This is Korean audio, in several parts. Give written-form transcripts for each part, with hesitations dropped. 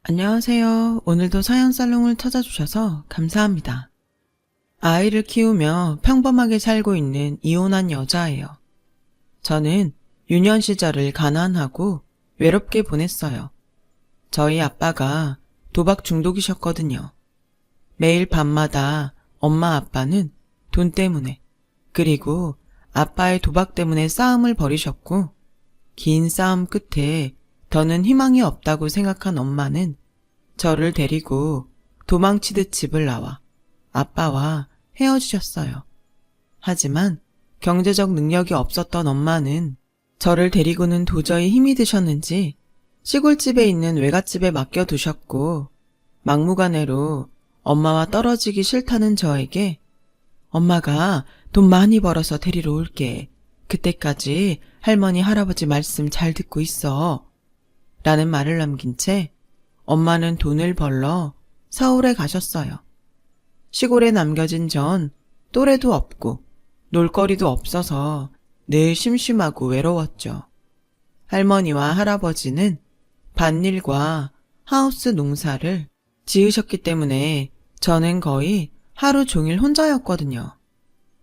안녕하세요. 오늘도 사연살롱을 찾아주셔서 감사합니다. 아이를 키우며 평범하게 살고 있는 이혼한 여자예요. 저는 유년 시절을 가난하고 외롭게 보냈어요. 저희 아빠가 도박 중독이셨거든요. 매일 밤마다 엄마 아빠는 돈 때문에 그리고 아빠의 도박 때문에 싸움을 벌이셨고 긴 싸움 끝에 더는 희망이 없다고 생각한 엄마는 저를 데리고 도망치듯 집을 나와 아빠와 헤어지셨어요. 하지만 경제적 능력이 없었던 엄마는 저를 데리고는 도저히 힘이 드셨는지 시골집에 있는 외갓집에 맡겨두셨고 막무가내로 엄마와 떨어지기 싫다는 저에게 엄마가 돈 많이 벌어서 데리러 올게. 그때까지 할머니 할아버지 말씀 잘 듣고 있어. 라는 말을 남긴 채 엄마는 돈을 벌러 서울에 가셨어요. 시골에 남겨진 전 또래도 없고 놀거리도 없어서 늘 심심하고 외로웠죠. 할머니와 할아버지는 밭일과 하우스 농사를 지으셨기 때문에 저는 거의 하루 종일 혼자였거든요.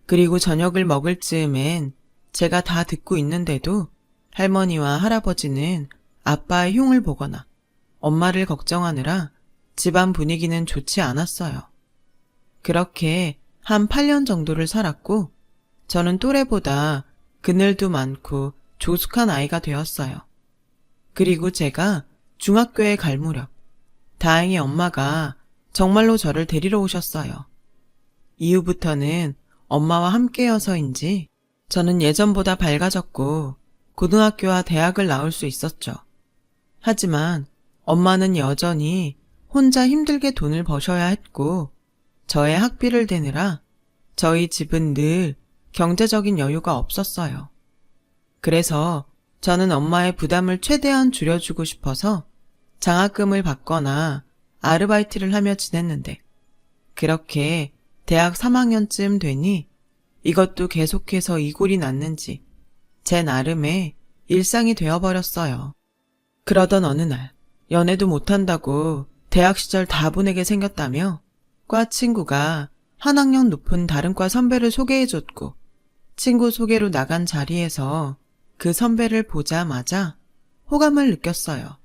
그리고 저녁을 먹을 즈음엔 제가 다 듣고 있는데도 할머니와 할아버지는 아빠의 흉을 보거나 엄마를 걱정하느라 집안 분위기는 좋지 않았어요. 그렇게 한 8년 정도를 살았고 저는 또래보다 그늘도 많고 조숙한 아이가 되었어요. 그리고 제가 중학교에 갈 무렵 다행히 엄마가 정말로 저를 데리러 오셨어요. 이후부터는 엄마와 함께여서인지 저는 예전보다 밝아졌고 고등학교와 대학을 나올 수 있었죠. 하지만 엄마는 여전히 혼자 힘들게 돈을 버셔야 했고 저의 학비를 대느라 저희 집은 늘 경제적인 여유가 없었어요. 그래서 저는 엄마의 부담을 최대한 줄여주고 싶어서 장학금을 받거나 아르바이트를 하며 지냈는데 그렇게 대학 3학년쯤 되니 이것도 계속해서 이골이 났는지 제 나름의 일상이 되어버렸어요. 그러던 어느 날 연애도 못한다고 대학 시절 다 보내게 생겼다며 과 친구가 한 학년 높은 다른 과 선배를 소개해줬고 친구 소개로 나간 자리에서 그 선배를 보자마자 호감을 느꼈어요.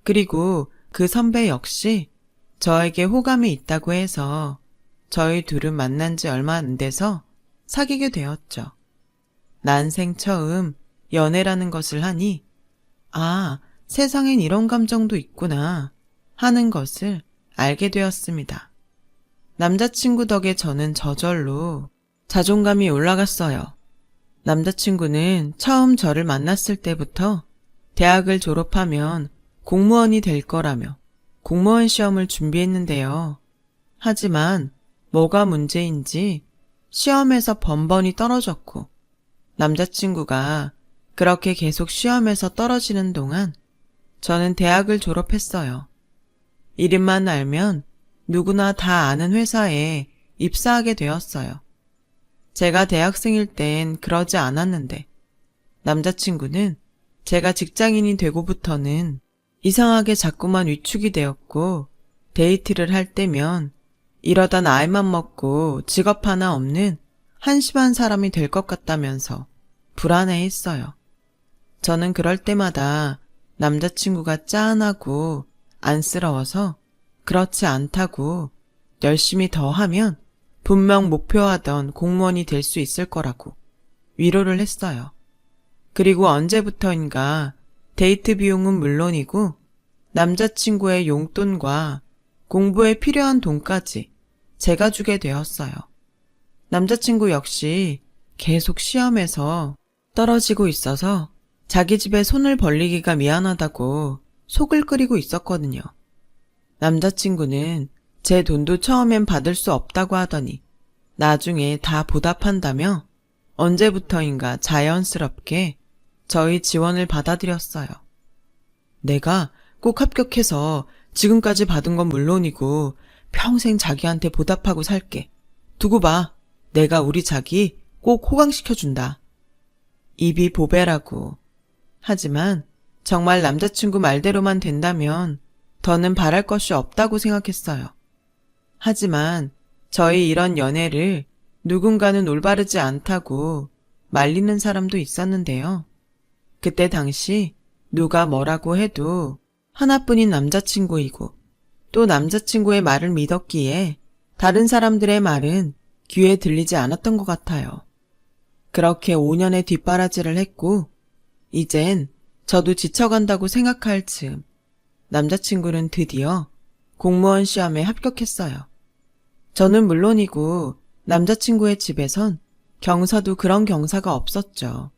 그리고 그 선배 역시 저에게 호감이 있다고 해서 저희 둘은 만난 지 얼마 안 돼서 사귀게 되었죠. 난생 처음 연애라는 것을 하니 아, 세상엔 이런 감정도 있구나 하는 것을 알게 되었습니다. 남자친구 덕에 저는 저절로 자존감이 올라갔어요. 남자친구는 처음 저를 만났을 때부터 대학을 졸업하면 공무원이 될 거라며 공무원 시험을 준비했는데요. 하지만 뭐가 문제인지 시험에서 번번이 떨어졌고 남자친구가 그렇게 계속 시험에서 떨어지는 동안 저는 대학을 졸업했어요. 이름만 알면 누구나 다 아는 회사에 입사하게 되었어요. 제가 대학생일 땐 그러지 않았는데 남자친구는 제가 직장인이 되고부터는 이상하게 자꾸만 위축이 되었고 데이트를 할 때면 이러다 나이만 먹고 직업 하나 없는 한심한 사람이 될 것 같다면서 불안해했어요. 저는 그럴 때마다 남자친구가 짠하고 안쓰러워서 그렇지 않다고 열심히 더 하면 분명 목표하던 공무원이 될 수 있을 거라고 위로를 했어요. 그리고 언제부터인가 데이트 비용은 물론이고 남자친구의 용돈과 공부에 필요한 돈까지 제가 주게 되었어요. 남자친구 역시 계속 시험에서 떨어지고 있어서 자기 집에 손을 벌리기가 미안하다고 속을 끓이고 있었거든요. 남자친구는 제 돈도 처음엔 받을 수 없다고 하더니 나중에 다 보답한다며 언제부터인가 자연스럽게 저희 지원을 받아들였어요. 내가 꼭 합격해서 지금까지 받은 건 물론이고 평생 자기한테 보답하고 살게. 두고 봐. 내가 우리 자기 꼭 호강시켜준다. 입이 보배라고. 하지만 정말 남자친구 말대로만 된다면 더는 바랄 것이 없다고 생각했어요. 하지만 저희 이런 연애를 누군가는 올바르지 않다고 말리는 사람도 있었는데요. 그때 당시 누가 뭐라고 해도 하나뿐인 남자친구이고 또 남자친구의 말을 믿었기에 다른 사람들의 말은 귀에 들리지 않았던 것 같아요. 그렇게 5년의 뒷바라지를 했고 이젠 저도 지쳐간다고 생각할 즈음 남자친구는 드디어 공무원 시험에 합격했어요. 저는 물론이고 남자친구의 집에선 경사도 그런 경사가 없었죠.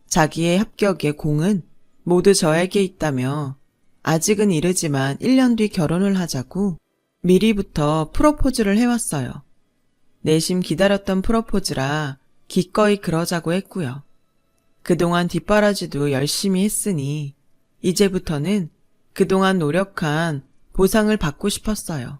자기의 합격의 공은 모두 저에게 있다며 아직은 이르지만 1년 뒤 결혼을 하자고 미리부터 프로포즈를 해왔어요. 내심 기다렸던 프로포즈라 기꺼이 그러자고 했고요. 그동안 뒷바라지도 열심히 했으니 이제부터는 그동안 노력한 보상을 받고 싶었어요.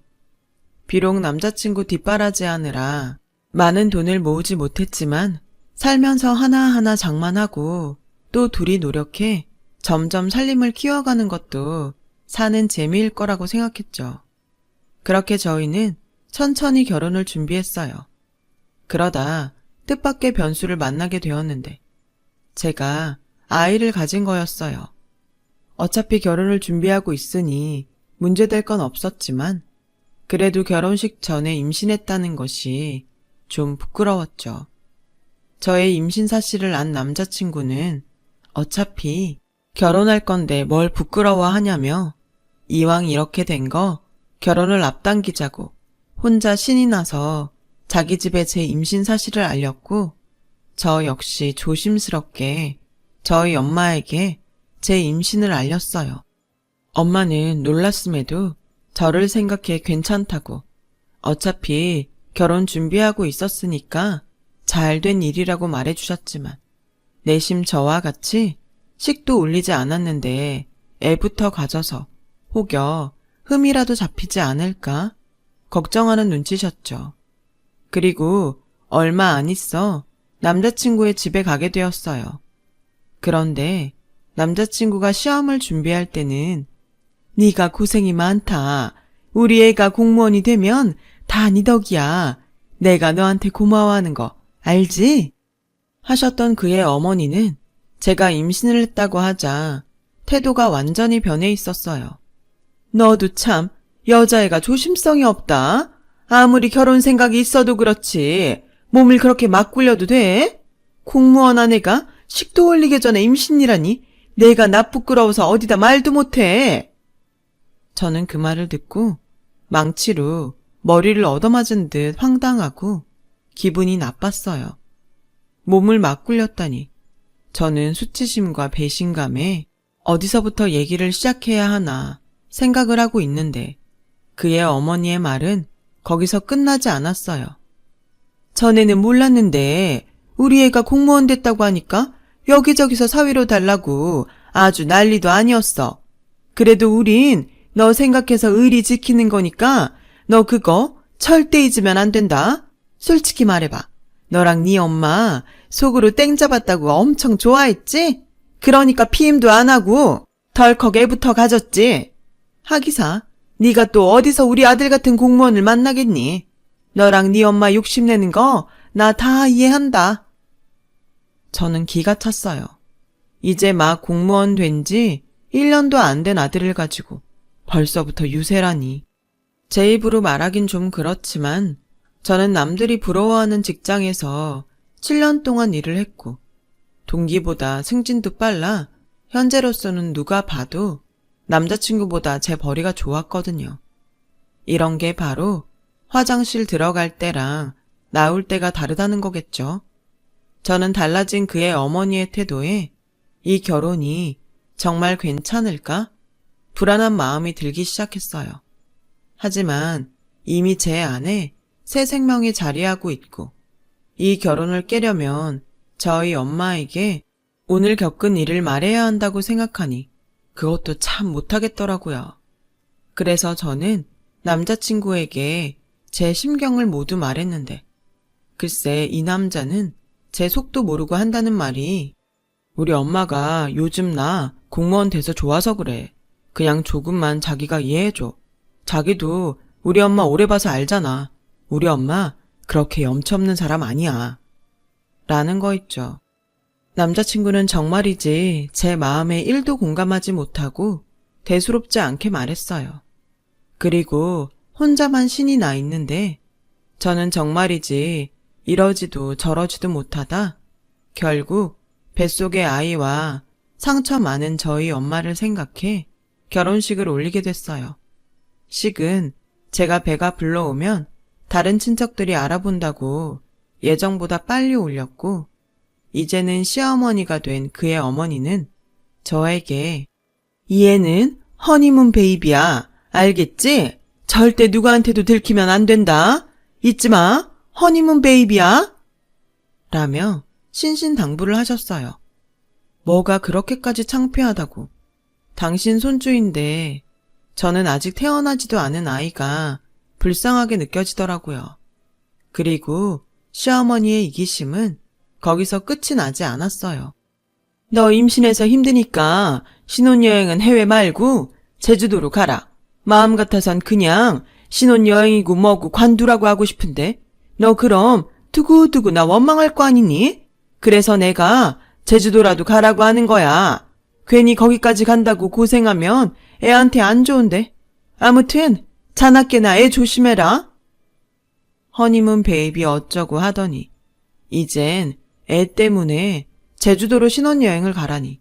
비록 남자친구 뒷바라지 하느라 많은 돈을 모으지 못했지만 살면서 하나하나 장만하고 또 둘이 노력해 점점 살림을 키워가는 것도 사는 재미일 거라고 생각했죠. 그렇게 저희는 천천히 결혼을 준비했어요. 그러다 뜻밖의 변수를 만나게 되었는데 제가 아이를 가진 거였어요. 어차피 결혼을 준비하고 있으니 문제될 건 없었지만 그래도 결혼식 전에 임신했다는 것이 좀 부끄러웠죠. 저의 임신 사실을 안 남자친구는 어차피 결혼할 건데 뭘 부끄러워하냐며 이왕 이렇게 된 거 결혼을 앞당기자고 혼자 신이 나서 자기 집에 제 임신 사실을 알렸고 저 역시 조심스럽게 저희 엄마에게 제 임신을 알렸어요. 엄마는 놀랐음에도 저를 생각해 괜찮다고 어차피 결혼 준비하고 있었으니까 잘된 일이라고 말해주셨지만 내심 저와 같이 식도 올리지 않았는데 애부터 가져서 혹여 흠이라도 잡히지 않을까 걱정하는 눈치셨죠. 그리고 얼마 안 있어 남자친구의 집에 가게 되었어요. 그런데 남자친구가 시험을 준비할 때는 네가 고생이 많다. 우리 애가 공무원이 되면 다 네 덕이야. 내가 너한테 고마워하는 거 알지? 하셨던 그의 어머니는 제가 임신을 했다고 하자 태도가 완전히 변해 있었어요. 너도 참 여자애가 조심성이 없다. 아무리 결혼 생각이 있어도 그렇지 몸을 그렇게 막 굴려도 돼? 공무원 아내가 식도 올리기 전에 임신이라니 내가 나 부끄러워서 어디다 말도 못해. 저는 그 말을 듣고 망치로 머리를 얻어맞은 듯 황당하고 기분이 나빴어요. 몸을 막 굴렸다니 저는 수치심과 배신감에 어디서부터 얘기를 시작해야 하나 생각을 하고 있는데 그의 어머니의 말은 거기서 끝나지 않았어요. 전에는 몰랐는데 우리 애가 공무원 됐다고 하니까 여기저기서 사위로 달라고 아주 난리도 아니었어. 그래도 우린 너 생각해서 의리 지키는 거니까 너 그거 절대 잊으면 안 된다. 솔직히 말해봐. 너랑 네 엄마 속으로 땡 잡았다고 엄청 좋아했지? 그러니까 피임도 안 하고 덜컥 애부터 가졌지. 하기사 네가 또 어디서 우리 아들 같은 공무원을 만나겠니? 너랑 네 엄마 욕심내는 거 나 다 이해한다. 저는 기가 찼어요. 이제 막 공무원 된 지 1년도 안 된 아들을 가지고 벌써부터 유세라니. 제 입으로 말하긴 좀 그렇지만 저는 남들이 부러워하는 직장에서 7년 동안 일을 했고 동기보다 승진도 빨라 현재로서는 누가 봐도 남자친구보다 제 벌이가 좋았거든요. 이런 게 바로 화장실 들어갈 때랑 나올 때가 다르다는 거겠죠. 저는 달라진 그의 어머니의 태도에 이 결혼이 정말 괜찮을까? 불안한 마음이 들기 시작했어요. 하지만 이미 제 안에 새 생명이 자리하고 있고 이 결혼을 깨려면 저희 엄마에게 오늘 겪은 일을 말해야 한다고 생각하니 그것도 참 못하겠더라고요. 그래서 저는 남자친구에게 제 심경을 모두 말했는데 글쎄 이 남자는 제 속도 모르고 한다는 말이 우리 엄마가 요즘 나 공무원 돼서 좋아서 그래. 그냥 조금만 자기가 이해해줘. 자기도 우리 엄마 오래 봐서 알잖아. 우리 엄마 그렇게 염치 없는 사람 아니야. 라는 거 있죠. 남자친구는 정말이지 제 마음에 1도 공감하지 못하고 대수롭지 않게 말했어요. 그리고 혼자만 신이 나 있는데 저는 정말이지 이러지도 저러지도 못하다 결국 뱃속의 아이와 상처 많은 저희 엄마를 생각해 결혼식을 올리게 됐어요. 식은 제가 배가 불러오면 다른 친척들이 알아본다고 예정보다 빨리 올렸고 이제는 시어머니가 된 그의 어머니는 저에게 이 애는 허니문 베이비야. 알겠지? 절대 누구한테도 들키면 안 된다. 잊지 마. 허니문 베이비야. 라며 신신당부를 하셨어요. 뭐가 그렇게까지 창피하다고. 당신 손주인데 저는 아직 태어나지도 않은 아이가 불쌍하게 느껴지더라고요. 그리고 시어머니의 이기심은 거기서 끝이 나지 않았어요. 너 임신해서 힘드니까 신혼여행은 해외 말고 제주도로 가라. 마음 같아선 그냥 신혼여행이고 뭐고 관두라고 하고 싶은데 너 그럼 두고두고 나 원망할 거 아니니? 그래서 내가 제주도라도 가라고 하는 거야. 괜히 거기까지 간다고 고생하면 애한테 안 좋은데. 아무튼 자나깨나 애 조심해라. 허니문 베이비 어쩌고 하더니 이젠 애 때문에 제주도로 신혼여행을 가라니.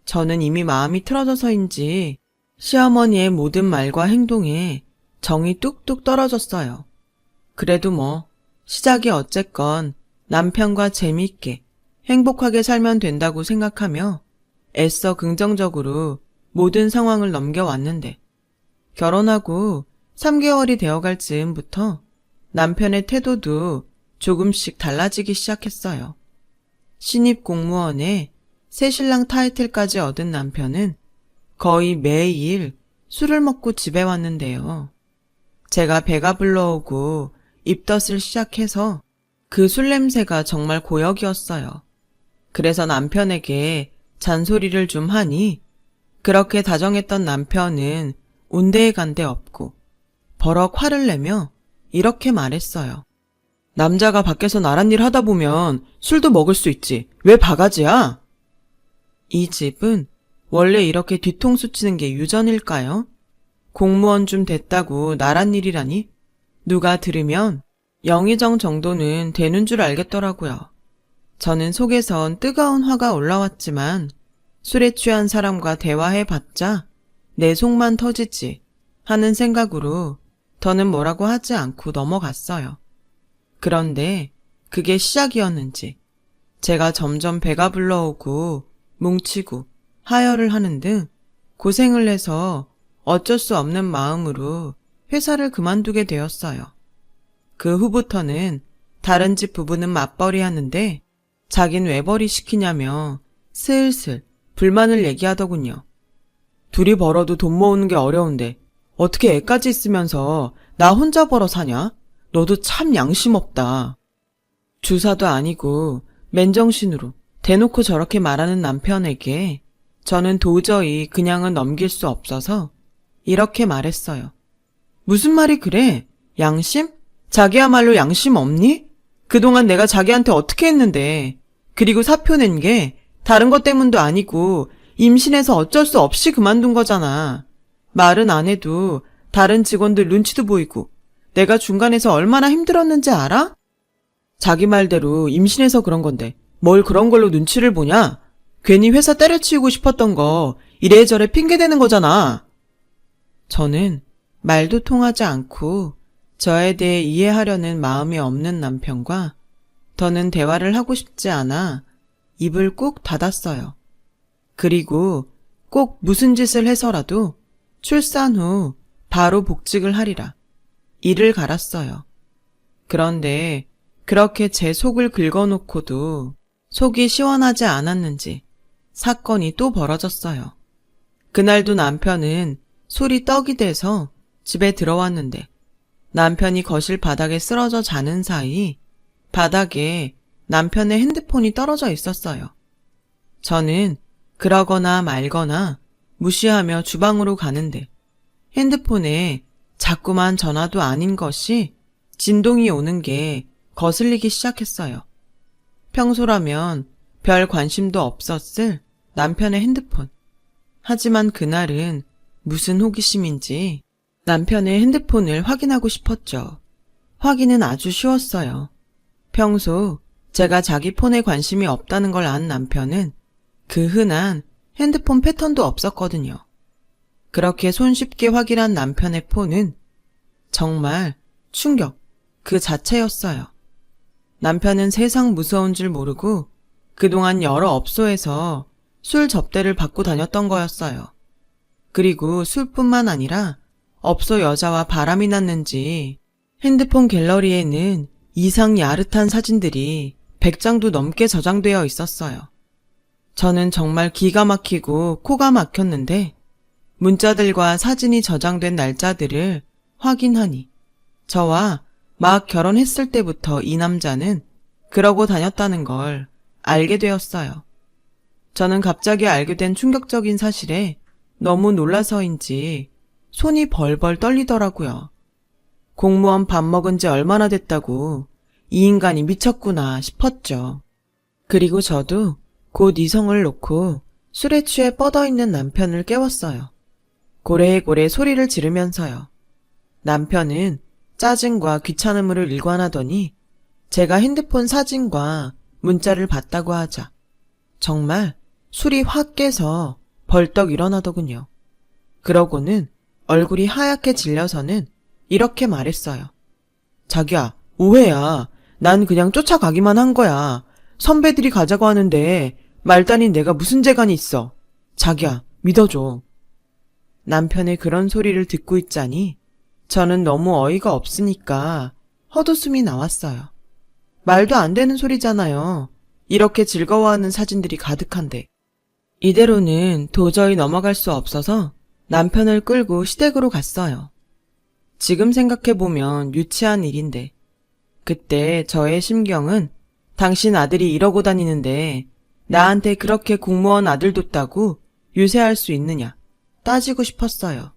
저는 이미 마음이 틀어져서인지 시어머니의 모든 말과 행동에 정이 뚝뚝 떨어졌어요. 그래도 뭐 시작이 어쨌건 남편과 재미있게 행복하게 살면 된다고 생각하며 애써 긍정적으로 모든 상황을 넘겨왔는데 결혼하고 3개월이 되어갈 즈음부터 남편의 태도도 조금씩 달라지기 시작했어요. 신입 공무원에 새신랑 타이틀까지 얻은 남편은 거의 매일 술을 먹고 집에 왔는데요. 제가 배가 불러오고 입덧을 시작해서 그 술 냄새가 정말 고역이었어요. 그래서 남편에게 잔소리를 좀 하니 그렇게 다정했던 남편은 온데간데 없고 버럭 화를 내며 이렇게 말했어요. 남자가 밖에서 나란 일 하다 보면 술도 먹을 수 있지. 왜 바가지야? 이 집은 원래 이렇게 뒤통수 치는 게 유전일까요? 공무원 좀 됐다고 나란 일이라니? 누가 들으면 영의정 정도는 되는 줄 알겠더라고요. 저는 속에선 뜨거운 화가 올라왔지만 술에 취한 사람과 대화해봤자 내 속만 터지지 하는 생각으로 더는 뭐라고 하지 않고 넘어갔어요. 그런데 그게 시작이었는지 제가 점점 배가 불러오고 뭉치고 하혈을 하는 등 고생을 해서 어쩔 수 없는 마음으로 회사를 그만두게 되었어요. 그 후부터는 다른 집 부부는 맞벌이 하는데 자긴 외벌이 시키냐며 슬슬 불만을 얘기하더군요. 둘이 벌어도 돈 모으는 게 어려운데 어떻게 애까지 있으면서 나 혼자 벌어 사냐? 너도 참 양심 없다. 주사도 아니고 맨정신으로 대놓고 저렇게 말하는 남편에게 저는 도저히 그냥은 넘길 수 없어서 이렇게 말했어요. 무슨 말이 그래? 양심? 자기야말로 양심 없니? 그동안 내가 자기한테 어떻게 했는데. 그리고 사표 낸 게 다른 것 때문도 아니고 임신해서 어쩔 수 없이 그만둔 거잖아. 말은 안 해도 다른 직원들 눈치도 보이고 내가 중간에서 얼마나 힘들었는지 알아? 자기 말대로 임신해서 그런 건데 뭘 그런 걸로 눈치를 보냐? 괜히 회사 때려치우고 싶었던 거 이래저래 핑계대는 거잖아. 저는 말도 통하지 않고 저에 대해 이해하려는 마음이 없는 남편과 더는 대화를 하고 싶지 않아 입을 꾹 닫았어요. 그리고 꼭 무슨 짓을 해서라도 출산 후 바로 복직을 하리라. 이를 갈았어요. 그런데 그렇게 제 속을 긁어놓고도 속이 시원하지 않았는지 사건이 또 벌어졌어요. 그날도 남편은 술이 떡이 돼서 집에 들어왔는데 남편이 거실 바닥에 쓰러져 자는 사이 바닥에 남편의 핸드폰이 떨어져 있었어요. 저는 그러거나 말거나 무시하며 주방으로 가는데 핸드폰에 자꾸만 전화도 아닌 것이 진동이 오는 게 거슬리기 시작했어요. 평소라면 별 관심도 없었을 남편의 핸드폰. 하지만 그날은 무슨 호기심인지 남편의 핸드폰을 확인하고 싶었죠. 확인은 아주 쉬웠어요. 평소 제가 자기 폰에 관심이 없다는 걸 안 남편은 그 흔한 핸드폰 패턴도 없었거든요. 그렇게 손쉽게 확인한 남편의 폰은 정말 충격 그 자체였어요. 남편은 세상 무서운 줄 모르고 그동안 여러 업소에서 술 접대를 받고 다녔던 거였어요. 그리고 술뿐만 아니라 업소 여자와 바람이 났는지 핸드폰 갤러리에는 이상 야릇한 사진들이 100장도 넘게 저장되어 있었어요. 저는 정말 기가 막히고 코가 막혔는데 문자들과 사진이 저장된 날짜들을 확인하니 저와 막 결혼했을 때부터 이 남자는 그러고 다녔다는 걸 알게 되었어요. 저는 갑자기 알게 된 충격적인 사실에 너무 놀라서인지 손이 벌벌 떨리더라고요. 공무원 밥 먹은 지 얼마나 됐다고 이 인간이 미쳤구나 싶었죠. 그리고 저도 곧 이성을 놓고 술에 취해 뻗어있는 남편을 깨웠어요. 고래고래 소리를 지르면서요. 남편은 짜증과 귀찮음을 일관하더니 제가 핸드폰 사진과 문자를 봤다고 하자 정말 술이 확 깨서 벌떡 일어나더군요. 그러고는 얼굴이 하얗게 질려서는 이렇게 말했어요. 자기야, 오해야. 난 그냥 쫓아가기만 한 거야. 선배들이 가자고 하는데 말단인 내가 무슨 재간이 있어. 자기야, 믿어줘. 남편의 그런 소리를 듣고 있자니 저는 너무 어이가 없으니까 헛웃음이 나왔어요. 말도 안 되는 소리잖아요. 이렇게 즐거워하는 사진들이 가득한데. 이대로는 도저히 넘어갈 수 없어서 남편을 끌고 시댁으로 갔어요. 지금 생각해보면 유치한 일인데 그때 저의 심경은 당신 아들이 이러고 다니는데 나한테 그렇게 공무원 아들 뒀다고 유세할 수 있느냐 따지고 싶었어요.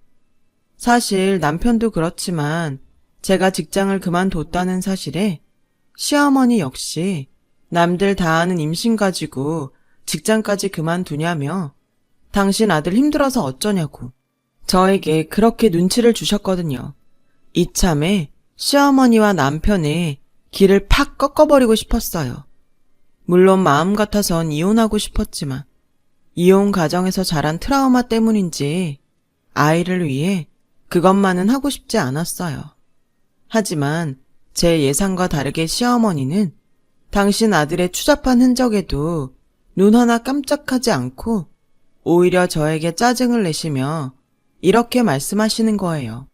사실 남편도 그렇지만 제가 직장을 그만뒀다는 사실에 시어머니 역시 남들 다 아는 임신 가지고 직장까지 그만두냐며 당신 아들 힘들어서 어쩌냐고 저에게 그렇게 눈치를 주셨거든요. 이참에 시어머니와 남편의 길을 팍 꺾어버리고 싶었어요. 물론 마음 같아선 이혼하고 싶었지만 이혼 가정에서 자란 트라우마 때문인지 아이를 위해 그것만은 하고 싶지 않았어요. 하지만 제 예상과 다르게 시어머니는 당신 아들의 추잡한 흔적에도 눈 하나 깜짝하지 않고 오히려 저에게 짜증을 내시며 이렇게 말씀하시는 거예요.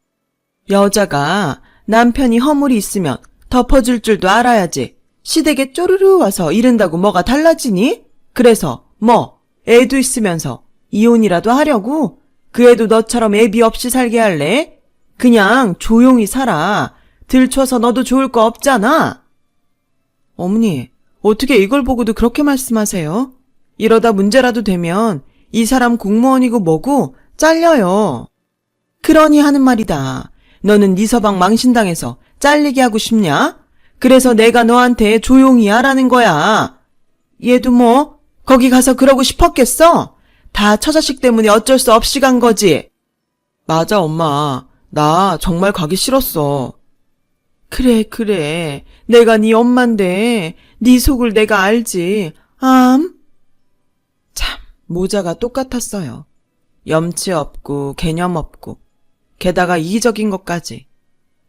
여자가 남편이 허물이 있으면 덮어줄 줄도 알아야지. 시댁에 쪼르르 와서 이른다고 뭐가 달라지니? 그래서 뭐 애도 있으면서 이혼이라도 하려고? 그 애도 너처럼 애비 없이 살게 할래? 그냥 조용히 살아. 들춰서 너도 좋을 거 없잖아. 어머니, 어떻게 이걸 보고도 그렇게 말씀하세요? 이러다 문제라도 되면 이 사람 공무원이고 뭐고 잘려요. 그러니 하는 말이다. 너는 네 서방 망신당해서 잘리게 하고 싶냐? 그래서 내가 너한테 조용히 하라는 거야. 얘도 뭐 거기 가서 그러고 싶었겠어? 다 처자식 때문에 어쩔 수 없이 간 거지. 맞아 엄마. 나 정말 가기 싫었어. 그래. 내가 네 엄만데 네 속을 내가 알지. 참 모자가 똑같았어요. 염치 없고 개념 없고 게다가 이기적인 것까지.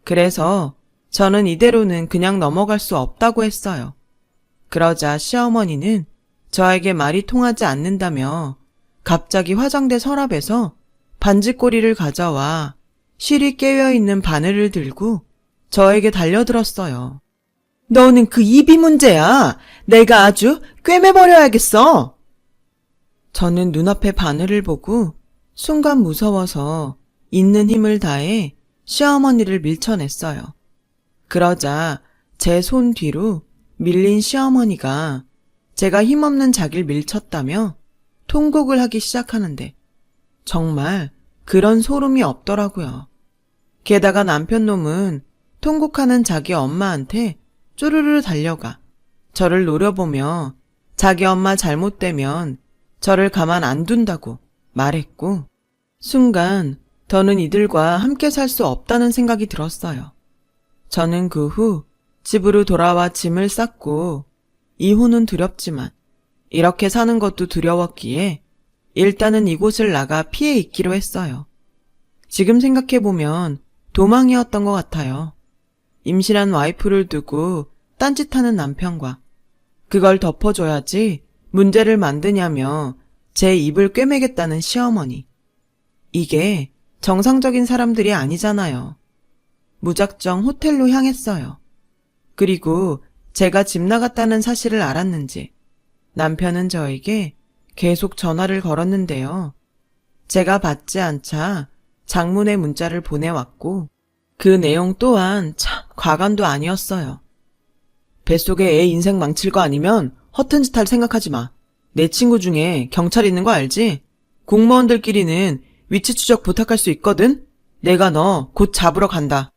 그래서 저는 이대로는 그냥 넘어갈 수 없다고 했어요. 그러자 시어머니는 저에게 말이 통하지 않는다며 갑자기 화장대 서랍에서 반지꼬리를 가져와 실이 깨어있는 바늘을 들고 저에게 달려들었어요. 너는 그 입이 문제야. 내가 아주 꿰매버려야겠어. 저는 눈앞의 바늘을 보고 순간 무서워서 있는 힘을 다해 시어머니를 밀쳐냈어요. 그러자 제 손 뒤로 밀린 시어머니가 제가 힘없는 자기를 밀쳤다며 통곡을 하기 시작하는데 정말 그런 소름이 없더라고요. 게다가 남편 놈은 통곡하는 자기 엄마한테 쪼르르 달려가 저를 노려보며 자기 엄마 잘못되면 저를 가만 안 둔다고 말했고, 순간 더는 이들과 함께 살 수 없다는 생각이 들었어요. 저는 그 후 집으로 돌아와 짐을 쌌고, 이혼은 두렵지만 이렇게 사는 것도 두려웠기에 일단은 이곳을 나가 피해 있기로 했어요. 지금 생각해보면 도망이었던 것 같아요. 임신한 와이프를 두고 딴짓하는 남편과 그걸 덮어줘야지 문제를 만드냐며 제 입을 꿰매겠다는 시어머니. 이게 정상적인 사람들이 아니잖아요. 무작정 호텔로 향했어요. 그리고 제가 집 나갔다는 사실을 알았는지 남편은 저에게 계속 전화를 걸었는데요. 제가 받지 않자 장문의 문자를 보내왔고, 그 내용 또한 참 과간도 아니었어요. 뱃속에 애 인생 망칠 거 아니면 허튼 짓 할 생각하지 마. 내 친구 중에 경찰 있는 거 알지? 공무원들끼리는 위치 추적 부탁할 수 있거든? 내가 너 곧 잡으러 간다.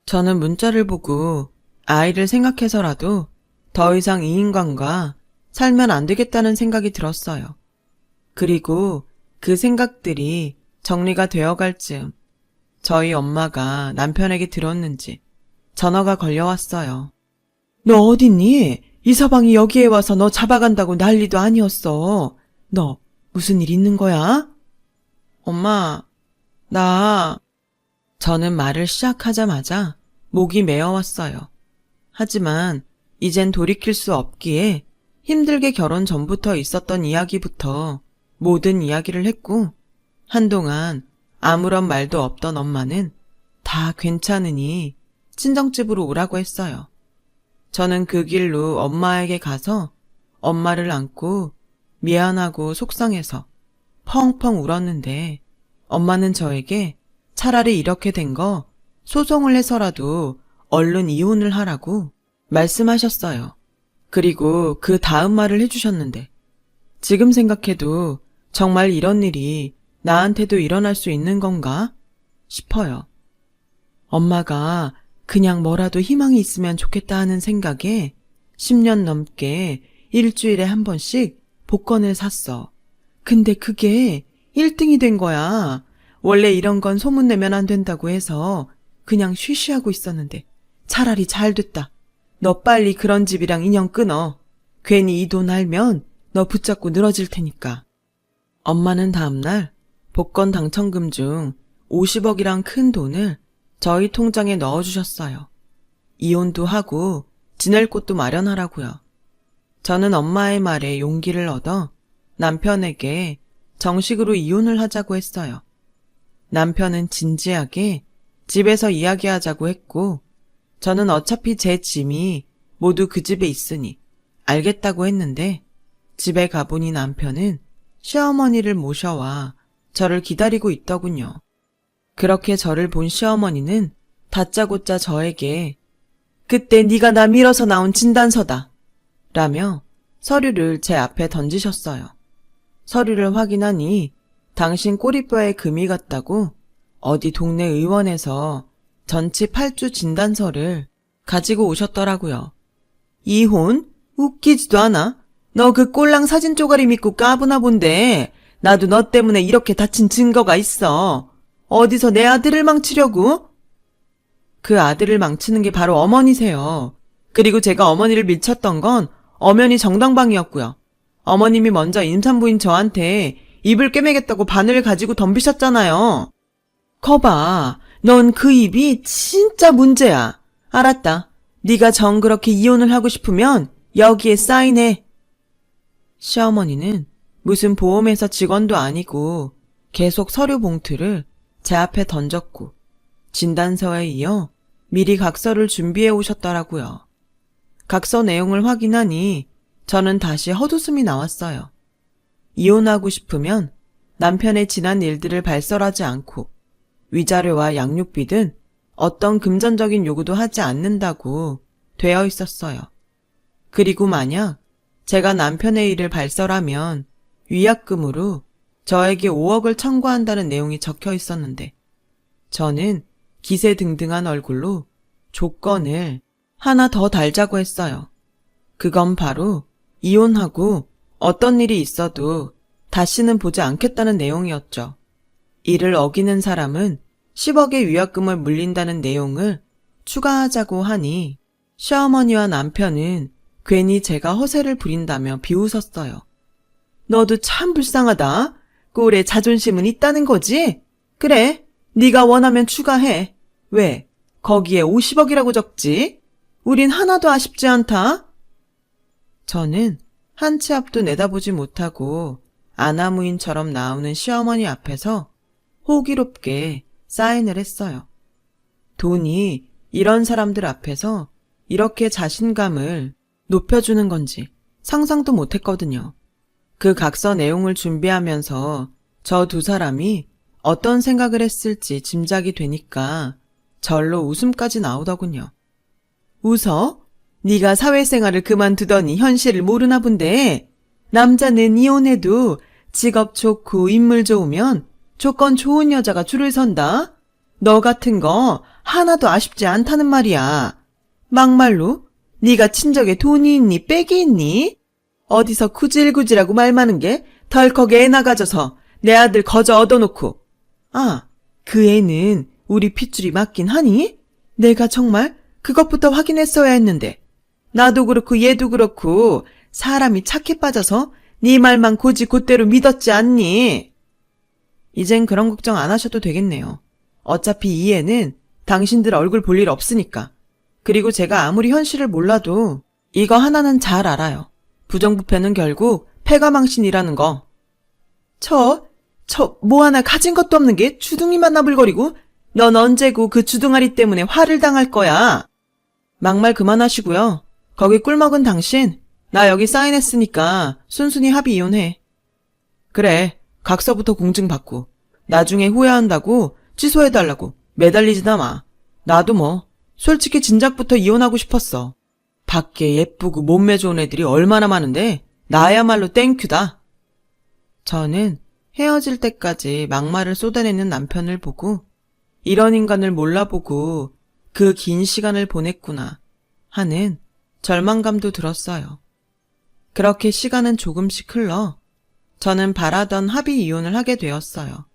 저는 문자를 보고 아이를 생각해서라도 더 이상 이 인간과 살면 안 되겠다는 생각이 들었어요. 그리고 그 생각들이 정리가 되어갈 즈음 저희 엄마가 남편에게 들었는지 전화가 걸려왔어요. 너 어딨니? 이 서방이 여기에 와서 너 잡아간다고 난리도 아니었어. 너 무슨 일 있는 거야? 엄마, 저는 말을 시작하자마자 목이 메어왔어요. 하지만 이젠 돌이킬 수 없기에 힘들게 결혼 전부터 있었던 이야기부터 모든 이야기를 했고, 한동안 아무런 말도 없던 엄마는 다 괜찮으니 친정집으로 오라고 했어요. 저는 그 길로 엄마에게 가서 엄마를 안고 미안하고 속상해서 펑펑 울었는데, 엄마는 저에게 차라리 이렇게 된 거 소송을 해서라도 얼른 이혼을 하라고 말씀하셨어요. 그리고 그 다음 말을 해주셨는데, 지금 생각해도 정말 이런 일이 나한테도 일어날 수 있는 건가 싶어요. 엄마가 그냥 뭐라도 희망이 있으면 좋겠다 하는 생각에 10년 넘게 일주일에 한 번씩 복권을 샀어. 근데 그게 1등이 된 거야. 원래 이런 건 소문내면 안 된다고 해서 그냥 쉬쉬하고 있었는데 차라리 잘 됐다. 너 빨리 그런 집이랑 인연 끊어. 괜히 이 돈 알면 너 붙잡고 늘어질 테니까. 엄마는 다음날 복권 당첨금 중 50억이란 큰 돈을 저희 통장에 넣어주셨어요. 이혼도 하고 지낼 곳도 마련하라고요. 저는 엄마의 말에 용기를 얻어 남편에게 정식으로 이혼을 하자고 했어요. 남편은 진지하게 집에서 이야기하자고 했고, 저는 어차피 제 짐이 모두 그 집에 있으니 알겠다고 했는데, 집에 가보니 남편은 시어머니를 모셔와 저를 기다리고 있더군요. 그렇게 저를 본 시어머니는 다짜고짜 저에게 그때 네가 나 밀어서 나온 진단서다 라며 서류를 제 앞에 던지셨어요. 서류를 확인하니 당신 꼬리뼈에 금이 갔다고 어디 동네 의원에서 전치 8주 진단서를 가지고 오셨더라고요. 이혼? 웃기지도 않아? 너 그 꼴랑 사진 쪼가리 믿고 까부나 본데 나도 너 때문에 이렇게 다친 증거가 있어. 어디서 내 아들을 망치려고? 그 아들을 망치는 게 바로 어머니세요. 그리고 제가 어머니를 밀쳤던 건 엄연히 정당방위였고요. 어머님이 먼저 임산부인 저한테 입을 꿰매겠다고 바늘을 가지고 덤비셨잖아요. 거봐, 넌 그 입이 진짜 문제야. 알았다. 네가 정 그렇게 이혼을 하고 싶으면 여기에 사인해. 시어머니는 무슨 보험회사 직원도 아니고 계속 서류 봉투를 제 앞에 던졌고 진단서에 이어 미리 각서를 준비해 오셨더라고요. 각서 내용을 확인하니 저는 다시 헛웃음이 나왔어요. 이혼하고 싶으면 남편의 지난 일들을 발설하지 않고 위자료와 양육비 등 어떤 금전적인 요구도 하지 않는다고 되어 있었어요. 그리고 만약 제가 남편의 일을 발설하면 위약금으로 저에게 5억을 청구한다는 내용이 적혀 있었는데 저는 기세등등한 얼굴로 조건을 하나 더 달자고 했어요. 그건 바로 이혼하고 어떤 일이 있어도 다시는 보지 않겠다는 내용이었죠. 이를 어기는 사람은 10억의 위약금을 물린다는 내용을 추가하자고 하니 시어머니와 남편은 괜히 제가 허세를 부린다며 비웃었어요. 너도 참 불쌍하다. 꼴에 자존심은 있다는 거지? 그래, 네가 원하면 추가해. 왜? 거기에 50억이라고 적지? 우린 하나도 아쉽지 않다. 저는 한 치 앞도 내다보지 못하고 아나무인처럼 나오는 시어머니 앞에서 호기롭게 사인을 했어요. 돈이 이런 사람들 앞에서 이렇게 자신감을 높여주는 건지 상상도 못했거든요. 그 각서 내용을 준비하면서 저 두 사람이 어떤 생각을 했을지 짐작이 되니까 절로 웃음까지 나오더군요. 웃어? 네가 사회생활을 그만두더니 현실을 모르나 본데 남자는 이혼해도 직업 좋고 인물 좋으면 조건 좋은 여자가 줄을 선다? 너 같은 거 하나도 아쉽지 않다는 말이야. 막말로 네가 친정에 돈이 있니 빽이 있니? 어디서 구질구질하고 말 많은 게 덜컥 애 나가져서 내 아들 거저 얻어놓고. 아, 그 애는 우리 핏줄이 맞긴 하니? 내가 정말 그것부터 확인했어야 했는데. 나도 그렇고 얘도 그렇고 사람이 착해 빠져서 네 말만 곧대로 믿었지 않니? 이젠 그런 걱정 안 하셔도 되겠네요. 어차피 이 애는 당신들 얼굴 볼 일 없으니까. 그리고 제가 아무리 현실을 몰라도 이거 하나는 잘 알아요. 부정부패는 결국 패가망신이라는 거. 저 뭐 하나 가진 것도 없는 게 주둥이만 나불거리고 넌 언제고 그 주둥아리 때문에 화를 당할 거야. 막말 그만하시고요. 거기 꿀먹은 당신, 나 여기 사인했으니까 순순히 합의 이혼해. 그래, 각서부터 공증받고 나중에 후회한다고 취소해달라고 매달리지나 마. 나도 뭐 솔직히 진작부터 이혼하고 싶었어. 밖에 예쁘고 몸매 좋은 애들이 얼마나 많은데 나야말로 땡큐다. 저는 헤어질 때까지 막말을 쏟아내는 남편을 보고 이런 인간을 몰라보고 그 긴 시간을 보냈구나 하는 절망감도 들었어요. 그렇게 시간은 조금씩 흘러 저는 바라던 합의 이혼을 하게 되었어요.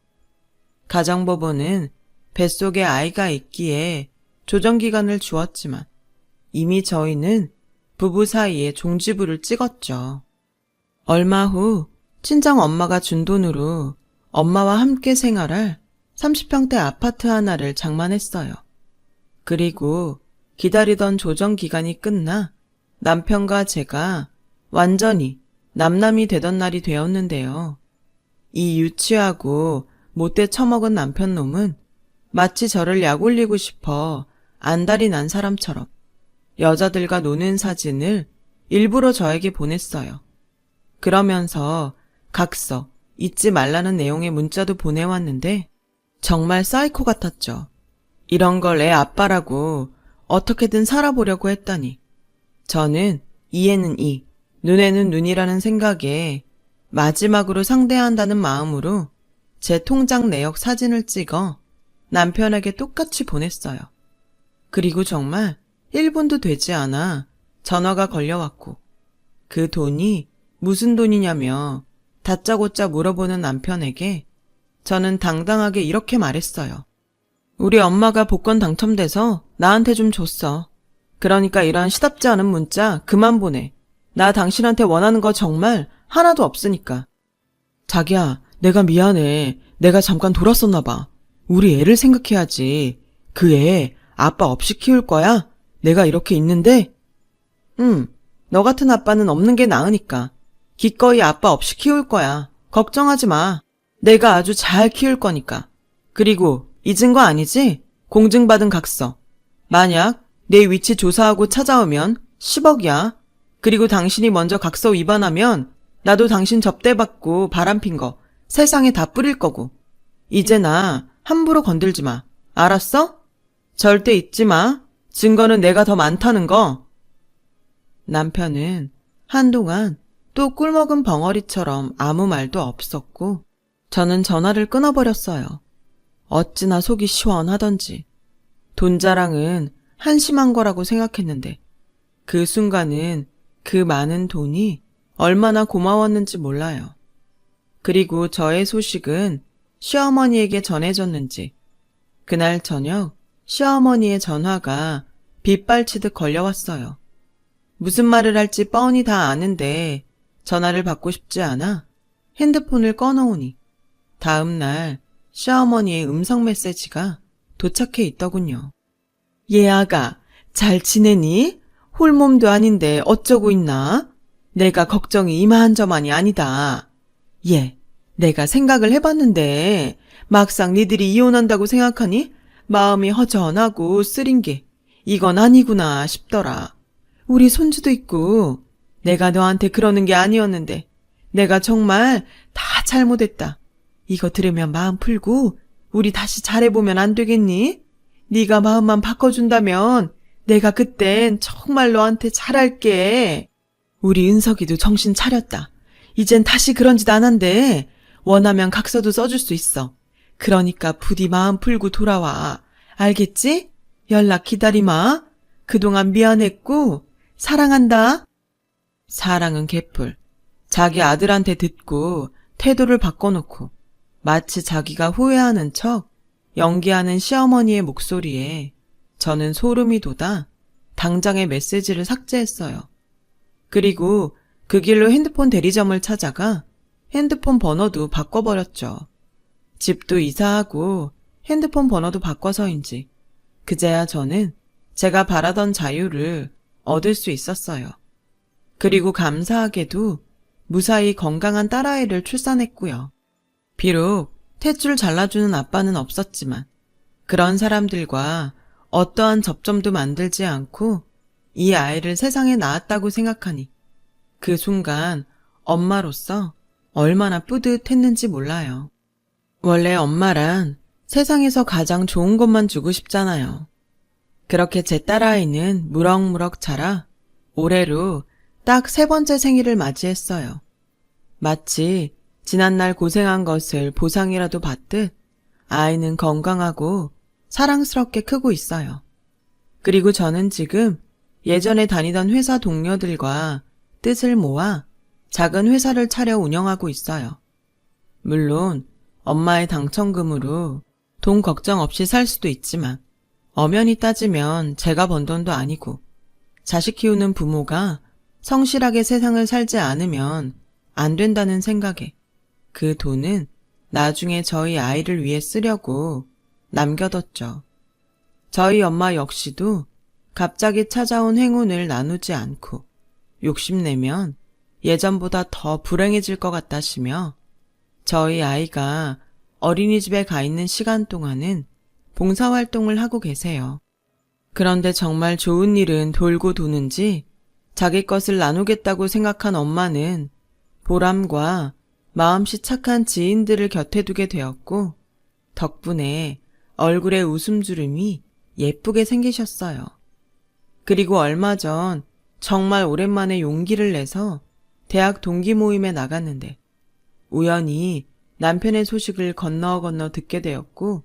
가정법원은 뱃속에 아이가 있기에 조정기간을 주었지만 이미 저희는 부부 사이에 종지부를 찍었죠. 얼마 후 친정 엄마가 준 돈으로 엄마와 함께 생활할 30평대 아파트 하나를 장만했어요. 그리고 기다리던 조정기간이 끝나 남편과 제가 완전히 남남이 되던 날이 되었는데요. 이 유치하고 못돼 처먹은 남편 놈은 마치 저를 약올리고 싶어 안달이 난 사람처럼 여자들과 노는 사진을 일부러 저에게 보냈어요. 그러면서 각서, 잊지 말라는 내용의 문자도 보내왔는데 정말 사이코 같았죠. 이런 걸 애 아빠라고 어떻게든 살아보려고 했더니 저는 이에는 이, 눈에는 눈이라는 생각에 마지막으로 상대한다는 마음으로 제 통장 내역 사진을 찍어 남편에게 똑같이 보냈어요. 그리고 정말 1분도 되지 않아 전화가 걸려왔고 그 돈이 무슨 돈이냐며 다짜고짜 물어보는 남편에게 저는 당당하게 이렇게 말했어요. 우리 엄마가 복권 당첨돼서 나한테 좀 줬어. 그러니까 이런 시답지 않은 문자 그만 보내. 나 당신한테 원하는 거 정말 하나도 없으니까. 자기야, 내가 미안해. 내가 잠깐 돌았었나 봐. 우리 애를 생각해야지. 그 애 아빠 없이 키울 거야? 내가 이렇게 있는데? 너 같은 아빠는 없는 게 나으니까. 기꺼이 아빠 없이 키울 거야. 걱정하지 마. 내가 아주 잘 키울 거니까. 그리고 잊은 거 아니지? 공증받은 각서. 만약 내 위치 조사하고 찾아오면 10억이야. 그리고 당신이 먼저 각서 위반하면 나도 당신 접대받고 바람핀 거 세상에 다 뿌릴 거고. 이제 나 함부로 건들지 마. 알았어? 절대 잊지 마. 증거는 내가 더 많다는 거. 남편은 한동안 또 꿀먹은 벙어리처럼 아무 말도 없었고 저는 전화를 끊어버렸어요. 어찌나 속이 시원하던지. 돈 자랑은 한심한 거라고 생각했는데 그 순간은 그 많은 돈이 얼마나 고마웠는지 몰라요. 그리고 저의 소식은 시어머니에게 전해졌는지 그날 저녁 시어머니의 전화가 빗발치듯 걸려왔어요. 무슨 말을 할지 뻔히 다 아는데 전화를 받고 싶지 않아 핸드폰을 꺼놓으니 다음 날 시어머니의 음성 메시지가 도착해 있더군요. 얘아가 잘 지내니? 홀몸도 아닌데 어쩌고 있나? 내가 걱정이 이만저만이 아니다. 얘, 내가 생각을 해봤는데 막상 니들이 이혼한다고 생각하니 마음이 허전하고 쓰린 게 이건 아니구나 싶더라. 우리 손주도 있고 내가 너한테 그러는 게 아니었는데 내가 정말 다 잘못했다. 이거 들으면 마음 풀고 우리 다시 잘해보면 안 되겠니? 네가 마음만 바꿔준다면 내가 그땐 정말 너한테 잘할게. 우리 은석이도 정신 차렸다. 이젠 다시 그런 짓 안 한대. 원하면 각서도 써줄 수 있어. 그러니까 부디 마음 풀고 돌아와. 알겠지? 연락 기다리마. 그동안 미안했고 사랑한다. 사랑은 개뿔. 자기 아들한테 듣고 태도를 바꿔놓고 마치 자기가 후회하는 척 연기하는 시어머니의 목소리에 저는 소름이 돋아 당장에 메시지를 삭제했어요. 그리고 그 길로 핸드폰 대리점을 찾아가 핸드폰 번호도 바꿔버렸죠. 집도 이사하고 핸드폰 번호도 바꿔서인지 그제야 저는 제가 바라던 자유를 얻을 수 있었어요. 그리고 감사하게도 무사히 건강한 딸아이를 출산했고요. 비록 탯줄 잘라주는 아빠는 없었지만 그런 사람들과 어떠한 접점도 만들지 않고 이 아이를 세상에 낳았다고 생각하니 그 순간 엄마로서 얼마나 뿌듯했는지 몰라요. 원래 엄마란 세상에서 가장 좋은 것만 주고 싶잖아요. 그렇게 제 딸아이는 무럭무럭 자라 올해로 딱 3번째 생일을 맞이했어요. 마치 지난날 고생한 것을 보상이라도 받듯 아이는 건강하고 사랑스럽게 크고 있어요. 그리고 저는 지금 예전에 다니던 회사 동료들과 뜻을 모아 작은 회사를 차려 운영하고 있어요. 물론 엄마의 당첨금으로 돈 걱정 없이 살 수도 있지만 엄연히 따지면 제가 번 돈도 아니고 자식 키우는 부모가 성실하게 세상을 살지 않으면 안 된다는 생각에 그 돈은 나중에 저희 아이를 위해 쓰려고 남겨뒀죠. 저희 엄마 역시도 갑자기 찾아온 행운을 나누지 않고 욕심내면 예전보다 더 불행해질 것 같다시며 저희 아이가 어린이집에 가 있는 시간 동안은 봉사활동을 하고 계세요. 그런데 정말 좋은 일은 돌고 도는지 자기 것을 나누겠다고 생각한 엄마는 보람과 마음씨 착한 지인들을 곁에 두게 되었고 덕분에 얼굴에 웃음주름이 예쁘게 생기셨어요. 그리고 얼마 전 정말 오랜만에 용기를 내서 대학 동기 모임에 나갔는데 우연히 남편의 소식을 건너 듣게 되었고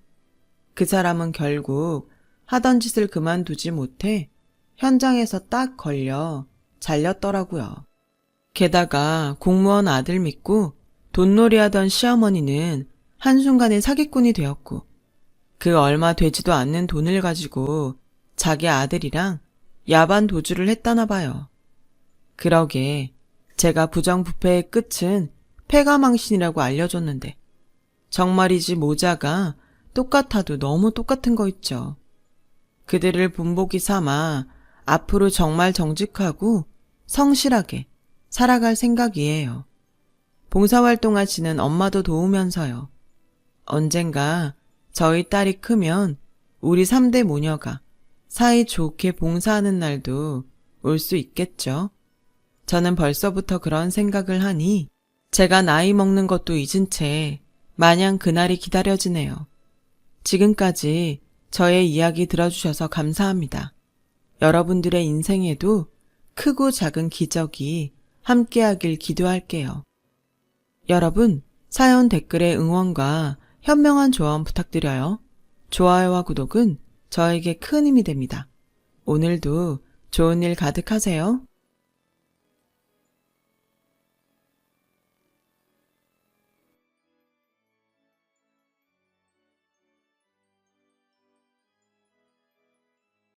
그 사람은 결국 하던 짓을 그만두지 못해 현장에서 딱 걸려 잘렸더라고요. 게다가 공무원 아들 믿고 돈놀이하던 시어머니는 한순간에 사기꾼이 되었고 그 얼마 되지도 않는 돈을 가지고 자기 아들이랑 야반 도주를 했다나 봐요. 그러게 제가 부정부패의 끝은 패가망신이라고 알려줬는데 정말이지 모자가 똑같아도 너무 똑같은 거 있죠. 그들을 본보기 삼아 앞으로 정말 정직하고 성실하게 살아갈 생각이에요. 봉사활동하시는 엄마도 도우면서요. 언젠가 저희 딸이 크면 우리 3대 모녀가 사이 좋게 봉사하는 날도 올 수 있겠죠. 저는 벌써부터 그런 생각을 하니 제가 나이 먹는 것도 잊은 채 마냥 그날이 기다려지네요. 지금까지 저의 이야기 들어주셔서 감사합니다. 여러분들의 인생에도 크고 작은 기적이 함께하길 기도할게요. 여러분, 사연 댓글에 응원과 현명한 조언 부탁드려요. 좋아요와 구독은 저에게 큰 힘이 됩니다. 오늘도 좋은 일 가득하세요.